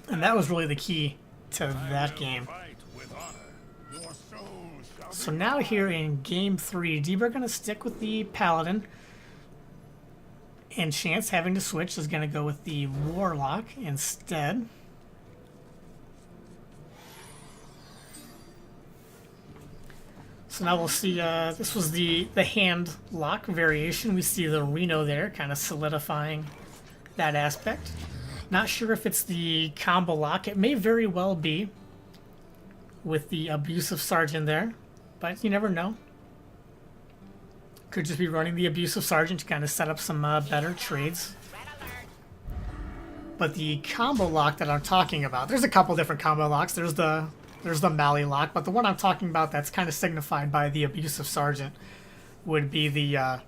And that was really the key to that game. So now here in game 3, Deeper going to stick with the Paladin. And Chance, having to switch, is going to go with the Warlock instead. So now we'll see, this was the hand lock variation. We see the Reno there, kind of solidifying that aspect. Not sure if it's the combo lock. It may very well be with the Abusive Sergeant there, but you never know. Could just be running the Abusive Sergeant to kind of set up some better trades. But the combo lock that I'm talking about, there's a couple different combo locks. There's the Mally lock, but the one I'm talking about that's kind of signified by the Abusive Sergeant would be the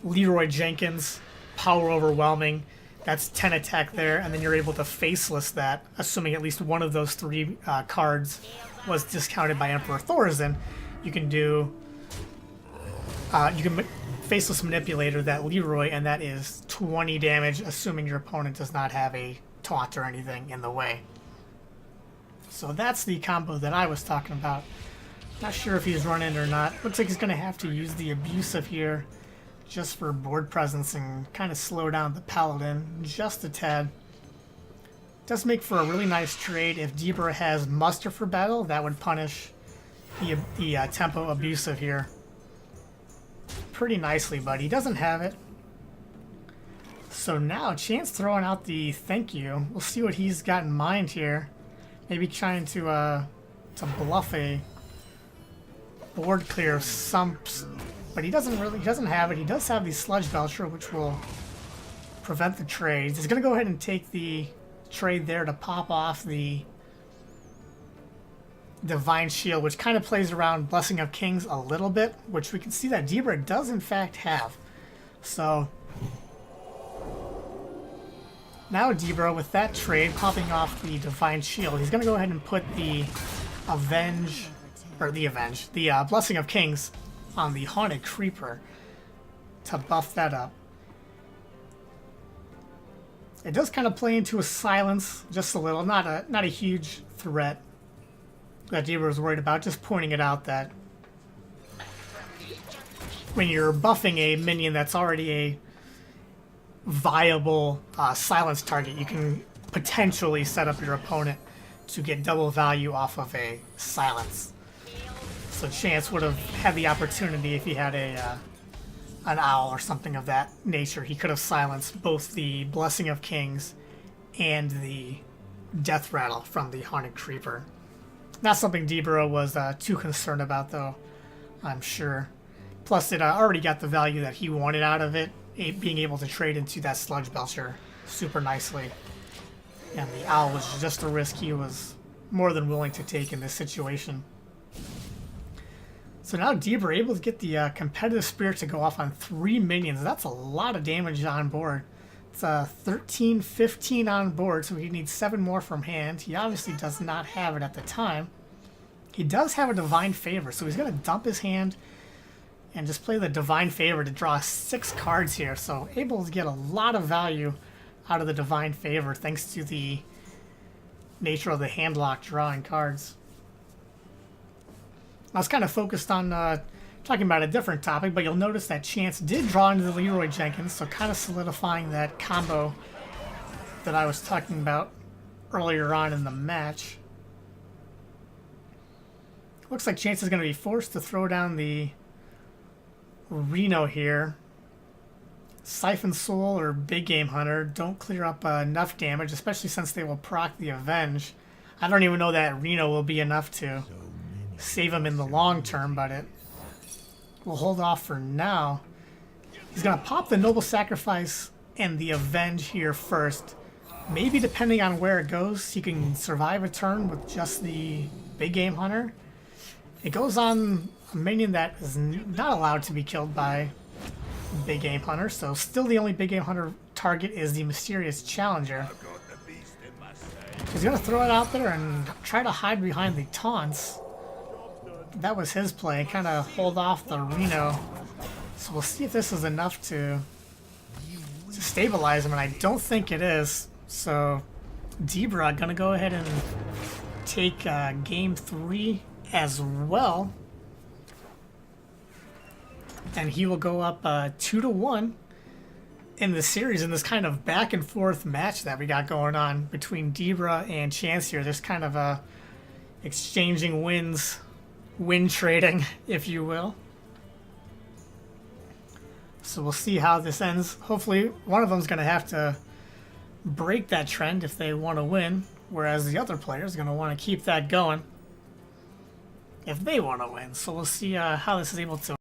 Leroy Jenkins Power Overwhelming. That's 10 attack there, and then you're able to faceless that, assuming at least one of those 3 cards was discounted by Emperor Thorzen. You can do faceless Manipulator that Leroy, and that is 20 damage, assuming your opponent does not have a taunt or anything in the way. So that's the combo that I was talking about. Not sure if he's running or not. Looks like he's going to have to use the Abusive here just for board presence and kind of slow down the Paladin just a tad. Does make for a really nice trade. If Deeper has Muster for Battle, that would punish the Tempo Abusive here pretty nicely, but he doesn't have it. So now Chance throwing out the thank you. We'll see what he's got in mind here. Maybe trying to bluff a board clear of Sumps, but he doesn't have it. He does have the Sludge Belcher, which will prevent the trades. He's going to go ahead and take the trade there to pop off the Divine Shield, which kind of plays around Blessing of Kings a little bit, which we can see that Debra does in fact have. So now Debra, with that trade popping off the Divine Shield, he's going to go ahead and put the Blessing of Kings on the Haunted Creeper to buff that up. It does kind of play into a silence just a little, not a huge threat that Debra was worried about, just pointing it out that when you're buffing a minion that's already a viable silence target, you can potentially set up your opponent to get double value off of a silence. So Chance would have had the opportunity if he had an owl or something of that nature. He could have silenced both the Blessing of Kings and the Death Rattle from the Haunted Creeper. Not something Debra was too concerned about, though, I'm sure. Plus, it already got the value that he wanted out of it, being able to trade into that Sludge Belcher super nicely. And the owl was just a risk he was more than willing to take in this situation. So now Debra able to get the Competitive Spirit to go off on 3 minions. That's a lot of damage on board. It's 13, 15 on board, so he needs 7 more from hand. He obviously does not have it at the time. He does have a Divine Favor, so he's going to dump his hand and just play the Divine Favor to draw 6 cards here. So able to get a lot of value out of the Divine Favor thanks to the nature of the hand lock drawing cards. I was kind of focused on talking about a different topic, but you'll notice that Chance did draw into the Leroy Jenkins, so kind of solidifying that combo that I was talking about earlier on in the match. Looks like Chance is going to be forced to throw down the Reno here. Siphon Soul or Big Game Hunter don't clear up enough damage, especially since they will proc the Avenge. I don't even know that Reno will be enough to save him in the long term, but it will hold off for now. He's going to pop the Noble Sacrifice and the Avenge here first. Maybe depending on where it goes, he can survive a turn with just the Big Game Hunter. It goes on a minion that is not allowed to be killed by Big Game Hunter, so still the only Big Game Hunter target is the Mysterious Challenger. He's going to throw it out there and try to hide behind the taunts. That was his play, kind of hold off the Reno. So we'll see if this is enough to stabilize him, and I don't think it is. So Debra gonna go ahead and take game 3 as well. And he will go up 2-1 in the series in this kind of back and forth match that we got going on between Debra and Chance here. There's kind of a exchanging wins, win trading, if you will. So we'll see how this ends. Hopefully one of them's going to have to break that trend if they want to win, whereas the other player is going to want to keep that going if they want to win. So we'll see how this is able to